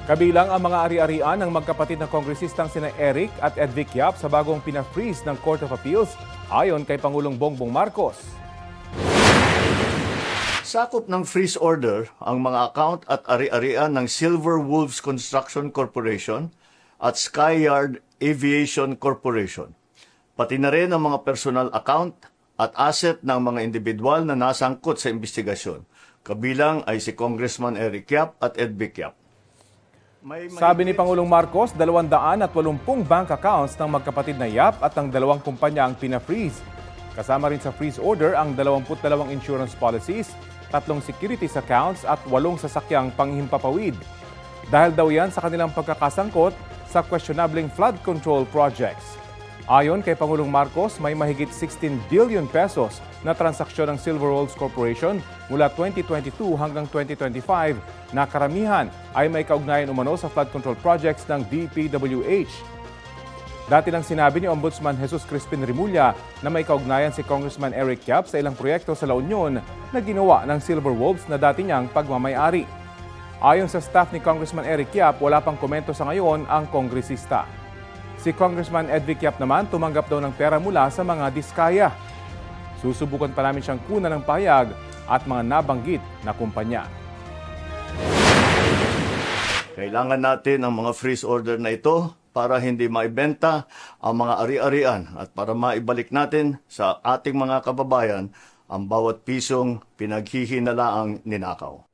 Kabilang ang mga ari-arian ng magkapatid na kongresistang sina Eric at Edvic Yap sa bagong pina-freeze ng Court of Appeals ayon kay Pangulong Bongbong Marcos. Sakop ng freeze order ang mga account at ari-arian ng Silver Wolves Construction Corporation at Skyyard Aviation Corporation, pati na rin ang mga personal account at asset ng mga individual na nasangkot sa investigasyon. Kabilang ay si Congressman Eric Yap at Edvic Yap. Sabi ni Pangulong Marcos, 280 bank accounts ng magkapatid na Yap at ang dalawang kumpanya ang pina-freeze. Kasama rin sa freeze order ang 22 insurance policies, 3 securities accounts at 8 sasakyang panghimpapawid. Dahil daw yan sa kanilang pagkakasangkot sa questionabling flood control projects. Ayon kay Pangulong Marcos, may mahigit 16 billion pesos na transaksyon ng Silver Wolves Corporation mula 2022 hanggang 2025 na karamihan ay may kaugnayan umano sa flood control projects ng DPWH. Dati nang sinabi ni Ombudsman Jesus Crispin Rimulya na may kaugnayan si Congressman Eric Yap sa ilang proyekto sa La Union na ginawa ng Silver Wolves na dati niyang pagmamay-ari. Ayon sa staff ni Congressman Eric Yap, wala pang komento sa ngayon ang kongresista. Si Congressman Edvic Yap naman tumanggap daw ng pera mula sa mga diskaya. Susubukan pa namin siyang kunan ng pahayag at mga nabanggit na kumpanya. Kailangan natin ang mga freeze order na ito para hindi maibenta ang mga ari-arian at para maibalik natin sa ating mga kababayan ang bawat pisong pinaghihinalaang ninakaw.